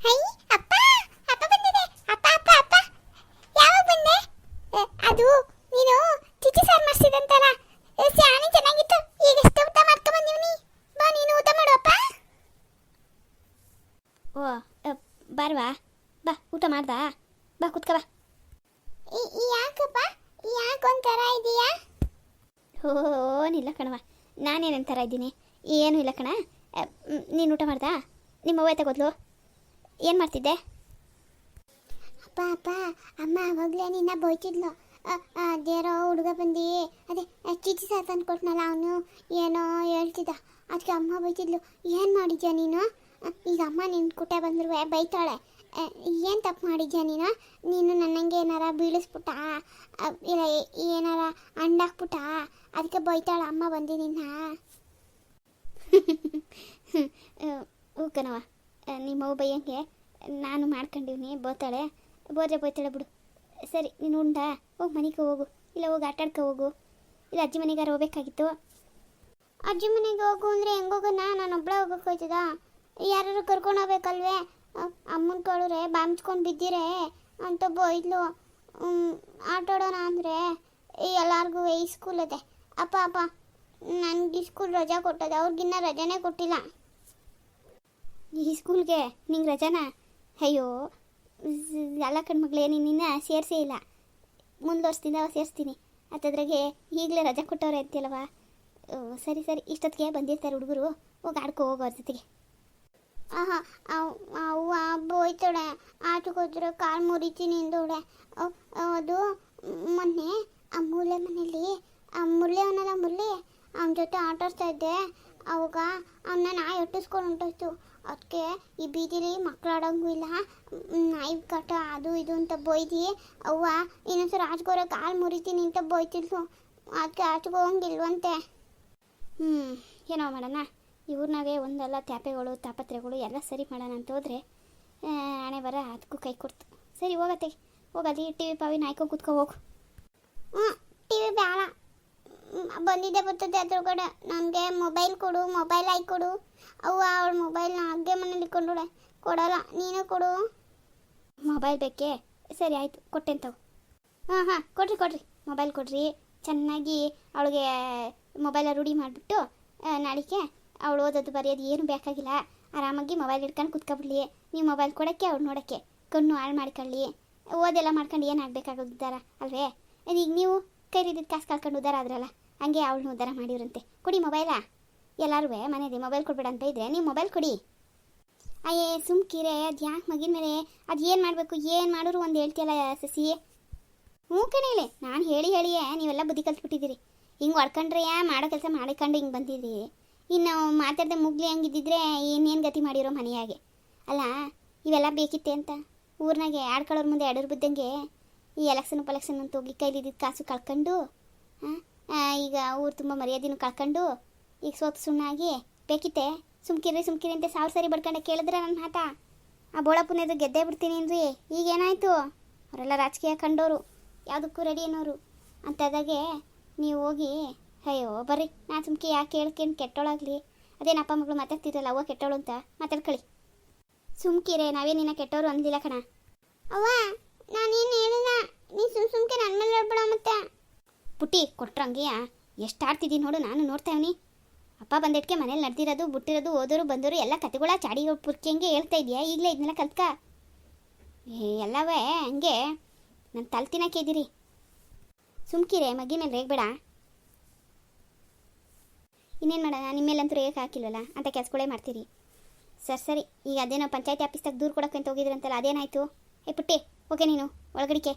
High ಅಪ್ಪ ಅಪ್ಪ ಬಂದಿದೆ ಅಪ್ಪ ಅಪ್ಪ ಅಪ್ಪ ಯಾವಾಗ ಬಂದೆ ಅದು ನೀನು ಚಿಚ್ಚಿ ಸಾರು ಮಾಡಿಸಿದಂತಲ್ಲ ಸ್ಯಾಣಿ ಚೆನ್ನಾಗಿತ್ತು ಈಗ ಎಷ್ಟು ಊಟ ಮಾಡ್ಕೊ ಬಂದಿವ್ನಿ ಬಾ ನೀನು ಊಟ ಮಾಡು ಅಪ್ಪ ಓ ಬಾರ್ವಾ ಬಾ ಊಟ ಮಾಡ್ದಾ ಬಾ ಕುತ್ಕ ಬಾ ಯಾಕಪ್ಪ ಯಾಕೊಂಥರ ಇದೆಯಾ ಓನಿಲ್ಲ ಕಣವ ನಾನೇನಂತರ ಇದ್ದೀನಿ ಏನೂ ಇಲ್ಲ ಕಣ ನೀನು ಊಟ ಮಾಡ್ದಾ ನಿಮ್ಮ ಅವ್ವ ತಗೋದ್ಲು ಏನು ಮಾಡ್ತಿದ್ದೆ ಅಪ್ಪ ಅಪ್ಪ ಅಮ್ಮ ಆವಾಗಲೇ ನಿನ್ನ ಬೈತಿದ್ಲು ಅದೇರೋ ಹುಡುಗ ಬಂದು ಅದೇ ಚಿಚ್ಚಿ ಸಾರು ತಂದು ಕೊಟ್ನಲ್ಲ ಅವನು ಏನೋ ಹೇಳ್ತಿದ್ದ ಅದಕ್ಕೆ ಅಮ್ಮ ಬೈತಿದ್ಲು ಏನು ಮಾಡಿದ್ಯಾ ನೀನು ಈಗ ಅಮ್ಮ ನಿನ್ನ ಕುಟೆ ಬಂದ್ರು ಬೈತಾಳೆ ಏನು ತಪ್ಪು ಮಾಡಿದ್ಯಾ ನೀನು ನನ್ನಂಗೆ ಏನಾರ ಬೀಳಿಸ್ಬಿಟ್ಟ ಇಲ್ಲ ಏನಾರ ಅಂಡಾಕ್ಬಿಟ್ಟ ಅದಕ್ಕೆ ಬೈತಾಳೆ ಅಮ್ಮ ಬಂದು ನಿನ್ನ ಹ್ಞೂ ಕಣವ ನಿಮ್ಮವ್ವ ಬೈಯಂಗೆ ನಾನು ಮಾಡ್ಕೊಂಡಿವ್ನಿ ಬೋತಾಳೆ ಬೈತಾಳೆ ಬಿಡು ಸರಿ ನೀನು ಉಂಡಾ ಹೋಗಿ ಮನೆಗೆ ಹೋಗು ಇಲ್ಲ ಹೋಗಿ ಆಟಾಡ್ಕೊ ಹೋಗು ಇಲ್ಲ ಅಜ್ಜಿ ಮನೆಗಾರ ಹೋಗ್ಬೇಕಾಗಿತ್ತು ಅಜ್ಜಿ ಮನೆಗೆ ಹೋಗು ಅಂದರೆ ಹೆಂಗೋಗೋಣ ನಾನು ಒಬ್ಬಳೇ ಹೋಗೋಕೆ ಹೋಯ್ತದ ಯಾರು ಕರ್ಕೊಂಡು ಹೋಗ್ಬೇಕಲ್ವೇ ಅಮ್ಮನ ಕಳಿದ್ರೆ ಬಾಂಚ್ಕೊಂಡು ಬಿದ್ದಿರೆ ಅಂತ ಬೈದ್ಲು ಆಟಾಡೋಣ ಅಂದರೆ ಎಲ್ಲರಿಗೂ ಈ ಸ್ಕೂಲ್ ಇದೆ ಅಪ್ಪ ಅಪ್ಪ ನನಗೆ ಸ್ಕೂಲ್ ರಜಾ ಕೊಟ್ಟದೆ ಅವ್ರಿಗಿನ್ನ ರಜಾನೇ ಕೊಟ್ಟಿಲ್ಲ ಈ ಸ್ಕೂಲ್ಗೆ ನಿಂಗೆ ರಜಾನಾ ಅಯ್ಯೋ ಎಲ್ಲ ಕಣ್ಮಗಳೇ ನಿನ್ನ ಸೇರಿಸೇ ಇಲ್ಲ ಮುಂದೆ ವರ್ಷದಿಂದ ಸೇರಿಸ್ತೀನಿ ಅಂತದ್ರಾಗೆ ಈಗಲೇ ರಜಾ ಕೊಟ್ಟವ್ರೆ ಅಂತೀಯಲ್ವ ಸರಿ ಸರಿ ಇಷ್ಟೊತ್ತಿಗೆ ಬಂದಿರ್ತಾರೆ ಹುಡುಗರು ಹೋಗಿ ಆಡ್ಕೊ ಹೋಗೋ ಅವ್ರ ಜೊತೆಗೆ ಅವ್ವ ಬೋಯ್ತಾಳೆ ಆಟಕ್ಕೆ ಹೋದ್ರೆ ಕಾಲು ಮುರಿತೀನಿ ಅಂದವಳೆ ಅದು ಮೊನ್ನೆ ಆ ಮುಲ್ಲೆ ಮನೇಲಿ ಆ ಮುಲ್ಲೆ ಅವನಲ್ಲ ಮುಲ್ಲೆ ಅವನ ಜೊತೆ ಆಟಾಡ್ತಾ ಇದ್ದೆ ಅವಾಗ ಅವನ್ನ ನಾಯಿ ಒಟ್ಟಿಸ್ಕೊಂಡು ಹೊಂಟೋಯ್ತು ಅದಕ್ಕೆ ಈ ಬೀದಿಲಿ ಮಕ್ಳು ಆಡೋಂಗೂ ಇಲ್ಲ ನಾಯಿ ಕಟ ಅದು ಇದು ಅಂತ ಬೈದಿ ಅವ್ವ ಇನ್ನೊಂದ್ಸಲ ಆಚೆಗೋರೆ ಕಾಲು ಮುರಿತೀನಿ ಅಂತ ಬೈತಿದ್ಲು ಅದಕ್ಕೆ ಆಚೆಗೆ ಹೋಗಂಗಿಲ್ವಂತೆ ಏನೋ ಮಾಡೋಣ ಇವ್ರನಾಗೆ ಒಂದಲ್ಲ ತ್ಯಾಪೆಗಳು ತಾಪತ್ರೆಗಳು ಎಲ್ಲ ಸರಿ ಮಾಡೋಣ ಅಂತ ಹೋದರೆ ಹಣೆ ಬರ ಅದಕ್ಕೂ ಕೈ ಕೊಡ್ತು ಸರಿ ಹೋಗತ್ತೆ ಹೋಗಲ್ಲಿ ಟಿ ವಿ ಪಾವಿ ನಾಯ್ಕೊಂಡು ಕುತ್ಕೊ ಹೋಗು ಟಿ ವಿ ಬೇಡ ಬಂದಿದ್ದೆ ಬರ್ತದೆ ಅದ್ರೊಳಗಡೆ ನನಗೆ ಮೊಬೈಲ್ ಕೊಡು ಮೊಬೈಲ್ ಆಯ್ತು ಕೊಡು ಅವ್ವ ಅವಳ ಮೊಬೈಲ್ನ ಅಗ್ಗೆ ಮನೇಲಿ ಇಟ್ಕೊಂಡೋಳೆ ಕೊಡೋಲ್ಲ ನೀನು ಕೊಡು ಮೊಬೈಲ್ ಬೇಕೇ ಸರಿ ಆಯಿತು ಕೊಟ್ಟೆಂತವು ಹಾಂ ಕೊಡ್ರಿ ಮೊಬೈಲ್ ಕೊಡ್ರಿ ಚೆನ್ನಾಗಿ ಅವಳಿಗೆ ಮೊಬೈಲ ರೂಢಿ ಮಾಡಿಬಿಟ್ಟು ನಾಳೆಗೆ ಅವಳು ಓದೋದು ಬರೆಯೋದು ಏನು ಬೇಕಾಗಿಲ್ಲ ಆರಾಮಾಗಿ ಮೊಬೈಲ್ ಹಿಡ್ಕೊಂಡು ಕುತ್ಕೊಬಿಡ್ಲಿ ನೀವು ಮೊಬೈಲ್ ಕೊಡೋಕ್ಕೆ ಅವ್ಳು ನೋಡೋಕ್ಕೆ ಕಣ್ಣು ಹಾಳು ಮಾಡ್ಕೊಳ್ಳಿ ಓದೆಲ್ಲ ಮಾಡ್ಕೊಂಡು ಏನು ಆಗಬೇಕಾಗೋದು ಉದ್ದಾರ ಅಲ್ವೇ ಈಗ ನೀವು ಕೈಲಿದ್ದಿದ್ದು ಕಾಸು ಕಳ್ಕೊಂಡು ಉದ್ದಾರ ಆದ್ರಲ್ಲ ಹಂಗೆ ಅವಳನ್ನ ಉದ್ದಾರ ಮಾಡಿವ್ರಂತೆ ಕೊಡಿ ಮೊಬೈಲಾ ಎಲ್ಲರೂ ಮನೇಲಿ ಮೊಬೈಲ್ ಕೊಡ್ಬೇಡ ಅಂತ ಇದ್ರೆ ನೀವು ಮೊಬೈಲ್ ಕೊಡಿ ಅಯ್ಯೇ ಸುಮ್ಕಿರೆ ಅದು ಯಾಕೆ ಮಗಿನ ಮೇಲೆ ಅದು ಏನು ಮಾಡಬೇಕು ಏನು ಮಾಡೋರು ಒಂದು ಹೇಳ್ತೀಯಲ್ಲ ಸಸಿ ಹ್ಞೂ ಕಣೇಲೆ ನಾನು ಹೇಳಿಯೇ ನೀವೆಲ್ಲ ಬುದ್ಧಿ ಕಲ್ತ್ಬಿಟ್ಟಿದ್ದೀರಿ ಹಿಂಗೆ ಹೊಡ್ಕೊಂಡ್ರೆ ಮಾಡೋ ಕೆಲಸ ಮಾಡಿಕೊಂಡು ಹಿಂಗೆ ಬಂದಿದ್ದೀರಿ ಇನ್ನು ಮಾತಾಡ್ದೆ ಮುಗ್ಲಿ ಹಂಗಿದ್ದಿದ್ರೆ ಇನ್ನೇನು ಗತಿ ಮಾಡಿರೋ ಮನೆಯಾಗೆ ಅಲ್ಲ ಇವೆಲ್ಲ ಬೇಕಿತ್ತೆ ಅಂತ ಊರಿನಾಗೆ ಆಡ್ಕೊಳ್ಳೋರ ಮುಂದೆ ಎಡರ್ ಬಿದ್ದಂಗೆ ಈ ಎಲೆಕ್ಷನ್ ಪಲೆಕ್ಷನ್ ಅಂತ ಹೋಗಿ ಕೈಲಿದ್ದಿದ್ದು ಕಾಸು ಕಳ್ಕೊಂಡು ಈಗ ಊರು ತುಂಬ ಮರ್ಯಾದೆನೂ ಕಳ್ಕೊಂಡು ಈಗ ಸೋತು ಸುಣ್ಣಾಗಿ ಬೇಕಿತ್ತೆ ಸುಮ್ಕಿರಿ ಅಂತ 1000 ಸರಿ ಬಡ್ಕೊಂಡೆ ಕೇಳಿದ್ರೆ ನನ್ನ ಮಾತ ಆ ಬೋಳಪ್ಪನೇದು ಗೆದ್ದೇ ಬಿಡ್ತೀನಿ ಅಂದ್ರಿ ಈಗೇನಾಯಿತು ಅವರೆಲ್ಲ ರಾಜಕೀಯ ಕಂಡೋರು ಯಾವುದಕ್ಕೂ ರೆಡಿ ಅನ್ನೋರು ಅಂಥದ್ದಾಗೆ ನೀವು ಹೋಗಿ ಅಯ್ಯೋ ಬರ್ರಿ ನಾನು ಸುಮ್ಕೆ ಯಾಕೆ ಹೇಳ್ಕೇನು ಕೆಟ್ಟೋಳಾಗಲಿ ಅದೇನು ಅಪ್ಪ ಮಗಳು ಮಾತಾಡ್ತಿರಲ್ಲ ಅವ್ವ ಕೆಟ್ಟೋಳು ಅಂತ ಮಾತಾಡ್ಕೊಳ್ಳಿ ಸುಮ್ಕಿರೆ ನಾವೇನಿನ್ನ ಕೆಟ್ಟೋರು ಅಂದಿಲ್ಲ ಕಣ ಅವ್ವ ನಾನೇನು ಹೇಳಿಲ್ಲ ನೀ ಸುಮ್ಕೆ ನನ್ನ ಮೇಲೆ ಹೇಳ್ಬೇಡ ಮತ್ತೆ ಪುಟ್ಟಿ ಕೊಟ್ರಂಗೆಯಾ ಎಷ್ಟು ಆಡ್ತಿದ್ದೀನಿ ನೋಡು ನಾನು ನೋಡ್ತಾವ್ನಿ ಅಪ್ಪ ಬಂದಿಟ್ಕೆ ಮನೇಲಿ ನಡೆದಿರೋದು ಬಿಟ್ಟಿರೋದು ಓದೋರು ಬಂದವರು ಎಲ್ಲ ಕತೆಗಳ ಚಾಡಿ ಪುರ್ಕಿಯಂಗೆ ಹೇಳ್ತಾ ಇದೆಯಾ ಈಗಲೇ ಇದನ್ನೆಲ್ಲ ಕಲ್ತ್ಕ ಎಲ್ಲವೇ ಹಂಗೆ ನನ್ನ ತಲೆ ತಿನ್ನಕ್ಕೆ ಇದ್ದೀರಿ ಸುಮ್ಕಿರೆ ಮಗಿ ಮೇಲೆ ರೇಗಬೇಡ ಇನ್ನೇನು ಮಾಡೋಣ ನಿಮ್ಮ ಮೇಲಂತೂ ರೇಗಕ್ಕೆ ಹಾಕಿಲ್ವಲ್ಲ ಅಂತ ಕೆಲಸಗಳೇ ಮಾಡ್ತೀರಿ ಸರಿ ಈಗ ಅದೇನೋ ಪಂಚಾಯತಿ ಆಫೀಸ್ದಾಗ ದೂರು ಕೊಡೋಕ್ಕಂತ ಹೋಗಿದ್ರಂತಲ್ಲ ಅದೇನಾಯಿತು ಪುಟ್ಟಿ ಓಕೆ ನೀನು ಒಳಗಡಿಕೆ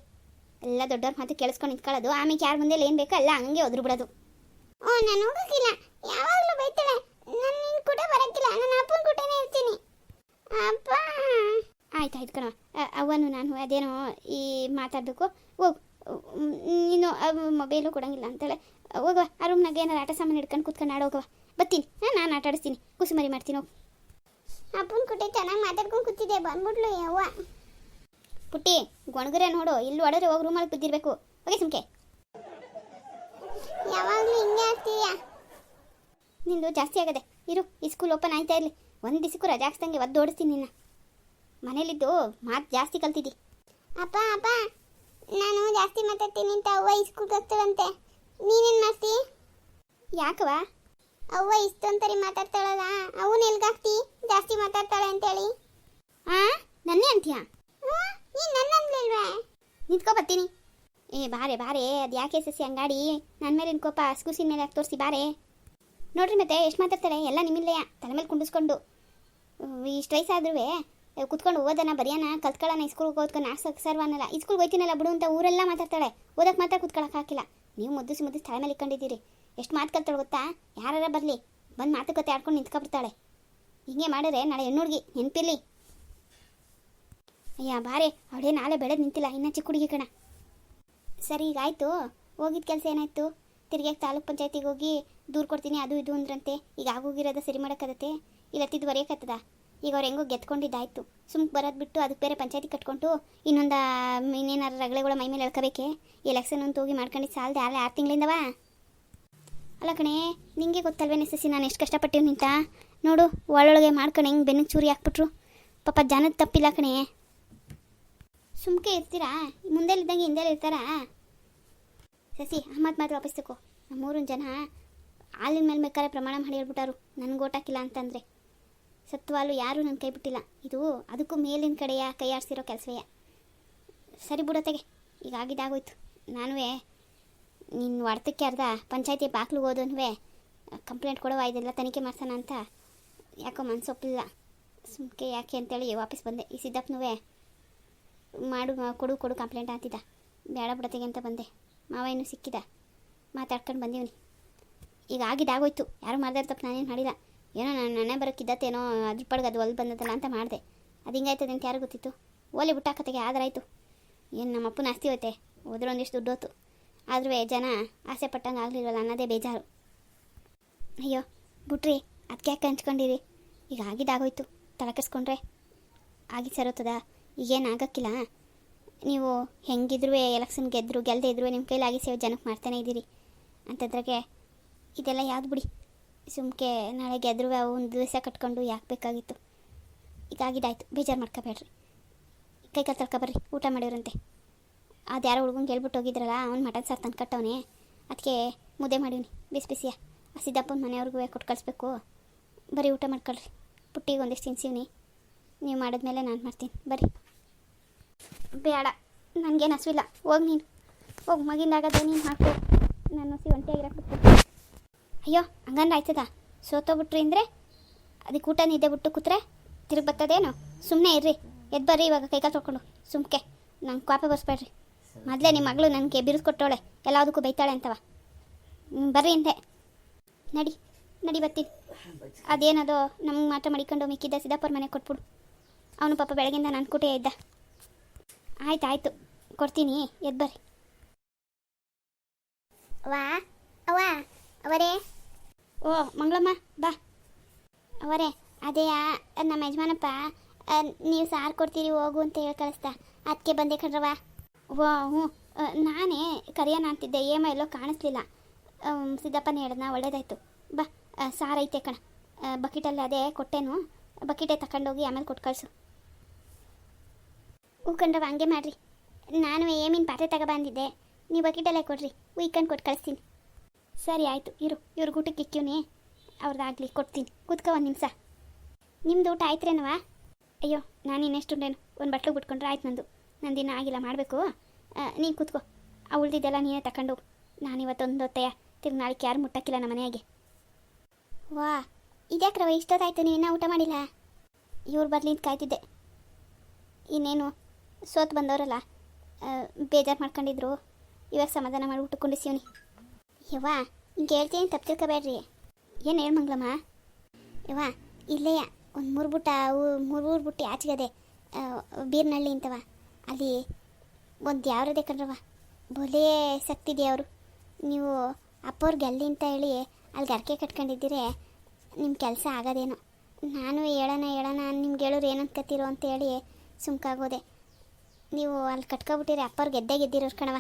ಎಲ್ಲ ದೊಡ್ಡವ್ರ ಮಾತು ಕೇಳಿಸ್ಕೊಂಡು ನಿಂತ್ಕೊಳ್ಳೋದು ಆಮೇಲೆ ಯಾರ ಮುಂದೆ ಏನು ಬೇಕೋ ಎಲ್ಲ ಹಂಗೆ ಒದ್ರು ಬಿಡೋದು ನಾನು ಹೋಗೋಕ್ಕಿಲ್ಲ ಯಾವಾಗಲೂ ಬೈತಾಳೆ ನಾನು ನಿನ್ನ ಕೂಡ ಬರೋಕ್ಕಿಲ್ಲ ನನ್ನ ಅಪ್ಪನ ಕೂಟನೇ ಇರ್ತೀನಿ ಅಪ್ಪ ಆಯ್ತು ಕಣ ಅವನು ನಾನು ಅದೇನೋ ಈ ಮಾತಾಡಬೇಕು ಹೋಗು ನೀನು ಮೊಬೈಲು ಕೊಡೋಂಗಿಲ್ಲ ಅಂತೇಳಿ ಹೋಗುವ ಆ ರೂಮ್ನಾಗ ಏನಾರು ಆಟ ಸಾಮಾನು ಹಿಡ್ಕೊಂಡು ಕೂತ್ಕೊಂಡು ಆಡೋಗುವ ಬರ್ತೀನಿ ನಾನು ಆಟ ಆಡಿಸ್ತೀನಿ ಕುಸುಮರಿ ಮಾಡ್ತೀನಿ ಹೋಗು ಅಪ್ಪನ ಕುಟೆ ಚೆನ್ನಾಗಿ ಮಾತಾಡ್ಕೊಂಡು ಕೂತಿದ್ದೆ ಬಂದ್ಬಿಟ್ಲು ಯವ್ವ ಪುಟ್ಟಿ ಗೊಣಗರೆ ನೋಡು ಇಲ್ಲಿ ಹೊಡೆದ್ರೆ ಹೋಗಿ ರೂಮಲ್ಲಿ ಬಿದ್ದಿರಬೇಕು ಹೋಗಿ ಸುಮ್ಕೆ ಯಾವಾಗಲೂ ಹಿಂಗೆ ಆಗ್ತೀಯಾ ನಿಂದು ಜಾಸ್ತಿ ಆಗದೆ ಇರು ಈ ಸ್ಕೂಲ್ ಓಪನ್ ಆಯ್ತಾ ಇರಲಿ ಒಂದು ದಿವಸಕ್ಕೂ ರಜಾ ಹಾಕ್ಸ್ದಂಗೆ ಒದ್ದು ಓಡಿಸ್ತೀನಿ ನಿನ್ನ ಮನೇಲಿದ್ದು ಮಾತು ಜಾಸ್ತಿ ಕಲ್ತಿದ್ದಿ. ಅಪ್ಪ ಅಪ್ಪ ನಾನು ಜಾಸ್ತಿ ಮಾತಾಡ್ತೀನಿ ಅಂತ ಅವ್ವ ಇಸ್ಕೂಲ್ಗೆ ಹೋಗ್ತಾಳಂತೆ, ನೀನೇನು ಮಾಡ್ತಿ? ಯಾಕವ? ಅವ್ವ ಇಷ್ಟೊಂದ್ಸರಿ ಮಾತಾಡ್ತಾಳಲ್ಲ, ಅವನು ಎಲ್ಗಾಕ್ತಿ ಜಾಸ್ತಿ ಮಾತಾಡ್ತಾಳೆ ಅಂತೇಳಿ. ನನ್ನೇ ಅಂತೀಯ? ನೀನು ನನ್ನ ಅನ್ಲಿಲ್ವೇ? ನಿಂತ್ಕೊ ಬರ್ತೀನಿ. ಬಾರೆ ಬಾರೆ, ಅದು ಯಾಕೆ ಸಸಿ ಅಂಗಾಡಿ ನನ್ನ ಮೇಲೆ ಕೋಪ ಸ್ಕೂಸಿನ ಮೇಲೆ ಯಾಕೆ ತೋರಿಸಿ ಬಾರೆ. ನೋಡ್ರಿ ಮತ್ತೆ ಎಷ್ಟು ಮಾತಾಡ್ತಾಳೆ, ಎಲ್ಲ ನಿಮ್ಮಿಲ್ಲಯ್ಯ ತಲೆ ಮೇಲೆ ಕುಂಡಿಸ್ಕೊಂಡು. ಇಷ್ಟು ವಯಸ್ಸಾದ್ರೂ ಕುತ್ಕೊಂಡು ಓದೋಣ ಬರೆಯೋಣ ಕಲ್ತ್ಕೊಳ್ಳೋಣ, ಸ್ಕೂಲ್ಗೆ ಓದ್ಕೊಂಡು ಸರ್ವನಲ್ಲ, ಸ್ಕೂಲ್ಗೆ ಹೋಯ್ತೀನಲ್ಲ ಬಿಡು ಅಂತ ಊರೆಲ್ಲ ಮಾತಾಡ್ತಾಳೆ. ಓದಕ್ಕೆ ಮಾತ್ರ ಕುತ್ಕೊಳ್ಳೋಕೆ ಹಾಕಿಲ್ಲ. ನೀವು ಮುದ್ದಿಸಿ ತಲೆ ಮೇಲೆ ಇಟ್ಕೊಂಡಿದ್ದೀರಿ. ಎಷ್ಟು ಮಾತು ಕಲ್ತಾಳೆ ಗೊತ್ತಾ? ಯಾರ ಬರಲಿ ಬಂದು ಮಾತುಕತೆ ಆಡ್ಕೊಂಡು ನಿಂತ್ಕೊಬಿಡ್ತಾಳೆ. ಹಿಂಗೆ ಮಾಡಿದ್ರೆ ನಾಳೆ ಹೆಣ್ಣುಡ್ಗಿ ನೆನಪಿರ್ಲಿ. ಅಯ್ಯ ಬಾರೆ, ಅವಳೇ ನಾಳೆ ಬೆಳೆದು ನಿಂತಿಲ್ಲ, ಇನ್ನು ಚಿಕ್ಕ ಹುಡುಗಿ ಕಣ. ಸರಿ ಈಗ ಆಯಿತು, ಹೋಗಿದ್ದ ಕೆಲಸ ಏನಾಯಿತು? ತಿರ್ಗಿ ತಾಲೂಕ್ ಪಂಚಾಯತಿಗೆ ಹೋಗಿ ದೂರು ಕೊಡ್ತೀನಿ ಅದು ಇದು ಅಂದ್ರಂತೆ. ಈಗ ಆಗೋಗಿರೋದ ಸರಿ ಮಾಡೋಕ್ಕದತ್ತೆ, ಇಲ್ಲ ತಿದ್ದು ಬರೆಯೋಕ್ಕತ್ತದ? ಈಗ ಅವ್ರು ಹೆಂಗೋ ಗೆದ್ಕೊಂಡಿದ್ದಾಯ್ತು, ಸುಮ್ಕೆ ಬರೋದು ಬಿಟ್ಟು ಅದಕ್ಕೆ ಬೇರೆ ಪಂಚಾಯತಿ ಕಟ್ಕೊಂಡು ಇನ್ನೇನಾರು ರಗಳೆಗಳ ಮೈ ಮೇಲೆ ಎಳ್ಕೋಬೇಕೆ? ಎಲೆಕ್ಷನ್ ಅಂತ ಹೋಗಿ ಮಾಡ್ಕೊಂಡಿದ್ದು ಸಾಲದೆ 6 ತಿಂಗಳಿಂದವಾ? ಅಲ್ಲ ಕಣೆ, ನಿಂಗೆ ಗೊತ್ತಲ್ವೇನೆ ಸಸಿ ನಾನು ಎಷ್ಟು ಕಷ್ಟಪಟ್ಟಿವ್ ನಿಂತ. ನೋಡು ಒಳೊಳಗೆ ಮಾಡ್ಕೊಂಡು ಹೆಂಗೆ ಬೆನ್ನಿಗೆ ಚೂರಿ ಹಾಕ್ಬಿಟ್ರು. ಪಾಪ ಜನದ ತಪ್ಪಿಲ್ಲ ಕಣೆ. ಸುಮ್ಕೆ ಇರ್ತೀರಾ? ಮುಂದೆಲಿದ್ದಂಗೆ ಹಿಂದೆಲಿ ಇರ್ತಾರಾ? ಸಸಿ ಮಾತು ವಾಪಸ್ ತಗೋ. ನಮ್ಮೂರಿನ ಜನ ಹಾಲಿನ ಮೇಲೆ ಬೇಕಾದ್ರೆ ಪ್ರಮಾಣ ಮಾಡಿ ಹೇಳ್ಬಿಟ್ಟಾರು ನನಗೆ ಓಟ್ ಹಾಕಿಲ್ಲ ಅಂತಂದರೆ. ಸತ್ವಾಲು ಯಾರೂ ನನ್ನ ಕೈ ಬಿಟ್ಟಿಲ್ಲ. ಇದು ಅದಕ್ಕೂ ಮೇಲಿನ ಕಡೆಯ ಕೈ ಆಡಿಸಿರೋ ಕೆಲಸವೇ. ಸರಿ ಬಿಡೋತೆಗೆ, ಈಗ ಆಗಿದ್ದಾಗೋಯ್ತು. ನಾನು ನಿನ್ನ ಹೊಡ್ತಕ್ಕೆ ಅರ್ಧ ಪಂಚಾಯತಿ ಬಾಕ್ಲಿಗೆ ಹೋದನ್ವೇ ಕಂಪ್ಲೇಂಟ್ ಕೊಡುವ, ಇದೆಲ್ಲ ತನಿಖೆ ಮಾಡ್ಸೋಣ ಅಂತ ಯಾಕೋ ಮನಸ್ಸೊಪ್ಪಿಲ್ಲ. ಸುಮ್ಕೆ ಯಾಕೆ ಅಂತೇಳಿ ವಾಪಸ್ ಬಂದೆ. ಈ ಸಿದ್ದಪ್ಪನೂ ಕೊಡು ಕಂಪ್ಲೇಂಟ್ ಅಂತಿದ್ದ, ಬೇಡ ಬಿಡೋತೆಗೆ ಅಂತ ಬಂದೆ. ಮಾವ ಇನ್ನೂ ಸಿಕ್ಕಿದ, ಮಾತಾಡ್ಕೊಂಡು ಬಂದೀವಿ. ಈಗ ಆಗಿದ್ದಾಗೋಯ್ತು, ಯಾರು ಮಾಡಿದಾರೆ ತಪ್ಪು ನಾನೇನು ಮಾಡಿಲ್ಲ. ಏನೋ ನಾನೇ ಬರೋಕ್ಕಿದ್ದತ್ತೇನೋ ಅದ್ರ ಪಡ್ಗೆ ಅದು ಒಲ್ ಬಂದದಲ್ಲ ಅಂತ ಮಾಡಿದೆ. ಅದು ಹಿಂಗಾಯ್ತದೆ ಅಂತ ಯಾರು ಗೊತ್ತಿತ್ತು? ಓಲಿ ಬಿಟ್ಟಾಕತೆಗೆ ಆದರಾಯ್ತು. ಏನು ನಮ್ಮ ಅಪ್ಪನ ಆಸ್ತಿ ಹೋಯ್ತೆ, ಹೋದ್ರೆ ಒಂದಿಷ್ಟು ದುಡ್ಡು ಹೋಯ್ತು. ಆದರೂ ಜನ ಆಸೆ ಪಟ್ಟಂಗೆ ಆಗಲಿಲ್ವಲ್ಲ ಅನ್ನೋದೇ ಬೇಜಾರು. ಅಯ್ಯೋ ಬಿಟ್ರಿ, ಅದಕ್ಕೆ ಯಾಕೆ ಹಂಚ್ಕೊಂಡಿರಿ? ಈಗ ಆಗಿದ್ದಾಗೋಯ್ತು, ತಲೆ ಕೆಡಿಸ್ಕೊಂಡ್ರೆ ಆಗಿದ್ದು ಸರೋತದ? ಈಗೇನು ಆಗೋಕ್ಕಿಲ್ಲ. ನೀವು ಹೆಂಗಿದ್ರು ಎಲೆಕ್ಷನ್ ಗೆಲ್ಲದೆ ಇದ್ರು ನಿಮ್ಮ ಕೈಲಾಗಿ ಸೇವೆ ಜನಕ್ಕೆ ಮಾಡ್ತಾನೆ ಇದ್ದೀರಿ ಅಂತಂದ್ರಾಗೆ ಇದೆಲ್ಲ ಯಾವ್ದು ಬಿಡಿ. ಸುಮ್ಕೆ ನಾಳೆ ಗೆದ್ರು ಒಂದು ದಿವಸ ಕಟ್ಕೊಂಡು ಯಾಕೆ ಬೇಕಾಗಿತ್ತು? ಇದಾಗಿದ್ದಾಯ್ತು, ಬೇಜಾರು ಮಾಡ್ಕೋಬೇಡ್ರಿ. ಕೈ ಕಾಲು ತಳ್ಕೊಬರ್ರಿ, ಊಟ ಮಾಡಿವ್ರಂತೆ. ಅದು ಯಾರೋ ಹುಡುಗಂಗೆ ಹೇಳ್ಬಿಟ್ಟು ಹೋಗಿದ್ರಲ್ಲ, ಅವ್ನು ಮಟನ್ ಸಾರು ತಂದು ಕಟ್ಟವನೇ, ಅದಕ್ಕೆ ಮುದ್ದೆ ಮಾಡೀನಿ ಬಿಸಿ ಬಿಸಿಯ. ಆ ಸಿದ್ದಪ್ಪನ ಮನೆಯವ್ರಿಗೂ ಕೊಟ್ಟು ಕಳಿಸ್ಬೇಕು. ಬರೀ ಊಟ ಮಾಡ್ಕೊಳ್ರಿ, ಪುಟ್ಟಿಗೆ ಒಂದಿಷ್ಟು ತಿನ್ಸೀವ್ನಿ. ನೀವು ಮಾಡಿದ್ಮೇಲೆ ನಾನು ಮಾಡ್ತೀನಿ, ಬರ್ರಿ. ಬೇಡ, ನನಗೇನು ಹಸುವಿಲ್ಲ, ಹೋಗಿ ನೀನು ಹೋಗಿ ಮಗಿಂದಾಗದೆ ನೀನು ಹಾಕು. ನಾನು ಹಸಿ ಒಂಟಿಯಾಗಿರಕ್ಕೆ. ಅಯ್ಯೋ ಹಂಗಂದ್ರೆ ಆಯ್ತದ? ಸೋತೋಗ್ಬಿಟ್ರಿ ಅಂದರೆ ಅದಕ್ಕೆ ಊಟ ನಿದ್ದೆ ಬಿಟ್ಟು ಕೂತ್ರೆ ತಿರುಗಿ ಬರ್ತದೇನು? ಸುಮ್ಮನೆ ಇರ್ರಿ, ಎದ್ದು ಬರ್ರಿ ಇವಾಗ ಕೈಕಾಲು ತೊಳ್ಕೊಂಡು. ಸುಮ್ಕೆ ನಂಗೆ ಕಾಪೆ ಬರ್ಸ್ಬೇಡ್ರಿ. ಮೊದಲೇ ನಿಮ್ಮ ಮಗಳು ನನಗೆ ಬಿರುಸ್ಕೊಟ್ಟವಳೆ, ಎಲ್ಲದಕ್ಕೂ ಬೈತಾಳೆ ಅಂತವ. ಬರ್ರಿ ಹಿಂದೆ ನಡಿ ಬರ್ತೀನಿ. ಅದೇನದು ನಮ್ಗೆ ಮಾತ್ರ ಮಡಿಕೊಂಡು ಮಿಕ್ಕಿದ್ದ ಸಿದ್ದಪ್ಪರ ಮನೆಗೆ ಕೊಟ್ಬಿಡು. ಅವನು ಪಾಪ ಬೆಳಗಿಂದ ನನ್ನ ಕೂಟೇ ಇದ್ದ. ಆಯ್ತು ಕೊಡ್ತೀನಿ, ಎದ್ದು ಬರ್ರಿ. ಅವರೇ ಓ ಮಂಗಳಮ್ಮ ಬಾ. ಅವರೇ ಅದೇ ನಮ್ಮ ಯಜಮಾನಪ್ಪ ನೀವು ಸಾರು ಕೊಡ್ತೀರಿ ಹೋಗು ಅಂತ ಹೇಳಿ ಕಳಿಸ್ದ, ಅದಕ್ಕೆ ಬಂದೆ ಕಣ್ರವ. ಹ್ಞೂ ನಾನೇ ಕರಿಯೋಣ ಅಂತಿದ್ದೆ, ಎಲ್ಲೋ ಕಾಣಿಸ್ಲಿಲ್ಲ. ಸಿದ್ದಪ್ಪನೇ ಹೇಳ್ದ, ಒಳ್ಳೇದಾಯ್ತು. ಬಾ ಸಾರು ಐತೆ ಕಣ, ಬಕೆಟಲ್ಲಿ ಅದೇ ಕೊಟ್ಟೇನು, ಬಕೆಟೇ ತಗೊಂಡೋಗಿ ಆಮೇಲೆ ಕೊಟ್ಟು ಕಳಿಸು. ಹ್ಞೂ ಕಣ್ರವ, ಹಂಗೆ ಮಾಡಿರಿ. ನಾನು ಏಮಿನ ಪಾತ್ರೆ ತಗೊಬಂದಿದ್ದೆ, ನೀವು ಬಕೆಟಲ್ಲೇ ಕೊಡ್ರಿ, ಉಯ್ಕೊಂಡು ಕೊಟ್ಟು ಕಳಿಸ್ತೀನಿ. ಸರಿ ಆಯಿತು, ಇವ್ರ ಊಟಕ್ಕೆ ಇಕ್ಕಿವ್ನಿ, ಅವ್ರದ್ದಾಗಲಿ ಕೊಡ್ತೀನಿ. ಕೂತ್ಕೊ ಒಂದು ನಿಮಿಷ. ನಿಮ್ದು ಊಟ ಆಯ್ತ್ರೇನವಾ? ಅಯ್ಯೋ ನಾನು ಇನ್ನೆಷ್ಟುಂಡೇನು, ಒಂದು ಬಟ್ಲು ಬಿಟ್ಕೊಂಡ್ರೆ ಆಯ್ತು. ನಂದಿನ ಆಗಿಲ್ಲ, ಮಾಡಬೇಕು. ನೀನು ಕೂತ್ಕೋ, ಆ ಉಳ್ದಿದ್ದೆಲ್ಲ ನೀನೇ ತಗೊಂಡು. ನಾನಿವತ್ತೊಂದು ಹೊತ್ತೆಯ ತಿರ್ಗಿ ನಾಳೆಗೆ ಯಾರು ಮುಟ್ಟಕ್ಕಿಲ್ಲ ನಮ್ಮ ಮನೆಯಾಗೆ. ವಾ ಇದ್ಯಾಕ್ರವ ಇಷ್ಟೊತ್ತಾಯ್ತು, ನೀವು ಇನ್ನೂ ಊಟ ಮಾಡಿಲ್ಲ? ಇವ್ರು ಬರಲಿ ಅಂತ ಕಾಯ್ತಿದ್ದೆ. ಇನ್ನೇನು ಸೋತು ಬಂದವರಲ್ಲ, ಬೇಜಾರು ಮಾಡ್ಕೊಂಡಿದ್ರು, ಇವಾಗ ಸಮಾಧಾನ ಮಾಡಿ ಊಟ ಕುಂಡಿಸೀವ್ನಿ. ಯವ್ವ ಹಿಂಗೆ ಹೇಳ್ತೀನಿ, ತಪ್ಪು ತಿಳ್ಕೊಬೇಡ್ರಿ. ಏನು ಹೇಳು ಮಂಗಳಮ್ಮ? ಯವ್ವ ಇಲ್ಲೇಯ ಒಂದು 3 ಬುಟ್ಟಿ ಆಚೆಗದೆ ಬೀರ್ನಳ್ಳಿ ಅಂತವ, ಅಲ್ಲಿ ಒಂದು ಯಾವ್ರದೇ ಕಣ್ರವ, ಬೊಲೇ ಸಕ್ತಿದೆ ಅವರು. ನೀವು ಅಪ್ಪವ್ರಿಗೆ ಅಲ್ಲಿ ಅಂತ ಹೇಳಿ ಅಲ್ಲಿ ಗರ್ಕೆ ಕಟ್ಕೊಂಡಿದ್ದೀರಿ, ನಿಮ್ಮ ಕೆಲಸ ಆಗೋದೇನೋ. ನಾನು ಹೇಳೋಣ ನಿಮ್ಗೆ ಹೇಳೋರು ಏನಂತ್ಕತ್ತೀರೋ ಅಂತೇಳಿ ಸುಮ್ಕಾಗೋದೆ. ನೀವು ಅಲ್ಲಿ ಕಟ್ಕೊಬಿಟ್ಟಿರಿ, ಅಪ್ಪವ್ರು ಗೆದ್ದಿರೋರು ಕಣವ.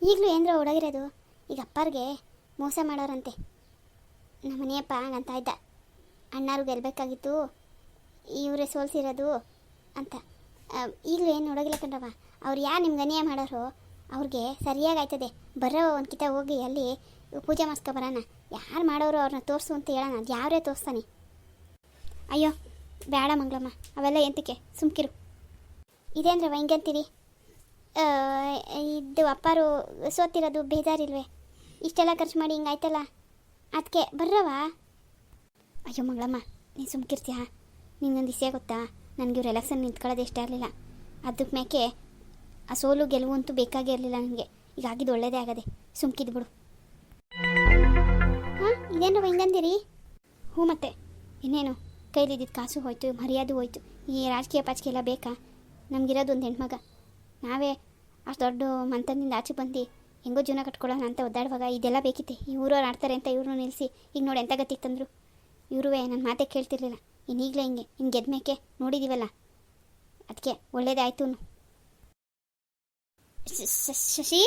ಈಗಲೂ ಏನರ ಹುಡುಗಿರೋದು, ಈಗ ಅಪ್ಪವ್ರಿಗೆ ಮೋಸ ಮಾಡೋರಂತೆ. ನಮ್ಮ ಮನೆಯಪ್ಪ ಹಂಗಂತ ಇದ್ದ, ಅಣ್ಣಾರು ಗೆಲ್ಲಬೇಕಾಗಿತ್ತು, ಇವರೇ ಸೋಲ್ಸಿರೋದು ಅಂತ. ಈಗಲೂ ಏನು ನೋಡೋಗಿಲ್ಲ ಕಣ್ರವ. ಅವ್ರು ಯಾರು ನಿಮ್ಗೆ ಅನ್ಯಾಯ ಮಾಡೋರು ಅವ್ರಿಗೆ ಸರಿಯಾಗಿ ಆಯ್ತದೆ. ಬರೋ ಒಂದು ಕಿತ ಹೋಗಿ ಅಲ್ಲಿ ಪೂಜೆ ಮಾಡಿಸ್ಕೊ ಬರೋಣ. ಯಾರು ಮಾಡೋರು ಅವ್ರನ್ನ ತೋರಿಸು ಅಂತ ಹೇಳೋಣ. ಅದು ಯಾರೇ ತೋರಿಸ್ತಾನೆ. ಅಯ್ಯೋ ಬೇಡ ಮಂಗಳಮ್ಮ, ಅವೆಲ್ಲ ಎಂತಕ್ಕೆ, ಸುಮ್ಕಿರು. ಇದೇಂದ್ರವ ಹಿಂಗಂತೀರಿ? ಇದು ಅಪ್ಪಾರು ಸೋತಿರೋದು ಬೇಜಾರಿಲ್ವೇ? ಇಷ್ಟೆಲ್ಲ ಖರ್ಚು ಮಾಡಿ ಹಿಂಗಾಯ್ತಲ್ಲ, ಅದಕ್ಕೆ ಬರ್ರವ. ಅಯ್ಯೋ ಮಂಗಳಮ್ಮ, ನೀನು ಸುಮ್ಕಿರ್ತೀಯ? ನಿನ್ನೊಂದು ವಿಷಯ ಗೊತ್ತಾ? ನನಗೆ ಇವ್ರು ಎಲೆಕ್ಷನ್ ನಿಂತ್ಕೊಳ್ಳೋದು ಇಷ್ಟ ಇರಲಿಲ್ಲ. ಅದಕ್ಕೆ ಮೇಕೆ ಆ ಸೋಲು ಗೆಲುವು ಅಂತೂ ಬೇಕಾಗೇ ಇರಲಿಲ್ಲ ನನಗೆ. ಈಗ ಆಗಿದ್ದು ಒಳ್ಳೇದೇ ಆಗದೆ, ಸುಮ್ಕಿದ್ದು ಬಿಡು. ಹಾಂ, ಇದೇನವ ಹಿಂಗಂದಿರಿ? ಹ್ಞೂ ಮತ್ತೆ ಇನ್ನೇನು, ಕೈಲಿದ್ದಿದ್ದು ಕಾಸು ಹೋಯ್ತು, ಮರ್ಯಾದೆ ಹೋಯ್ತು. ಈ ರಾಜಕೀಯ ಪಾಚಿಕೆ ಎಲ್ಲ ಬೇಕಾ? ನಮಗಿರೋದು ಒಂದು ಹೆಣ್ಮಗ. ನಾವೇ ಅಷ್ಟು ದೊಡ್ಡ ಮಂತನದಿಂದ ಆಚೆ ಬಂದು ಹೆಂಗೋ ಜೀವನ ಕಟ್ಕೊಳ್ಳೋಣ ಅಂತ ಒದ್ದಾಡುವಾಗ ಇದೆಲ್ಲ ಬೇಕಿತ್ತೆ. ಈ ಊರವ್ರು ಆಡ್ತಾರೆ ಅಂತ ಇವ್ರನ್ನೂ ನಿಲ್ಲಿಸಿ ಈಗ ನೋಡಿ ಎಂಥ ಗತಿಗೆ ತಂದರು. ಇವರುವೇ ನನ್ನ ಮಾತೇ ಕೇಳ್ತಿರ್ಲಿಲ್ಲ. ಇನ್ನೀಗಲೇ ಹಿಂಗೆ ಇನ್ನು ಗೆದ್ಮೇಕೆ ನೋಡಿದ್ದೀವಲ್ಲ, ಅದಕ್ಕೆ ಒಳ್ಳೇದೇ ಆಯಿತು. ಶಶಿ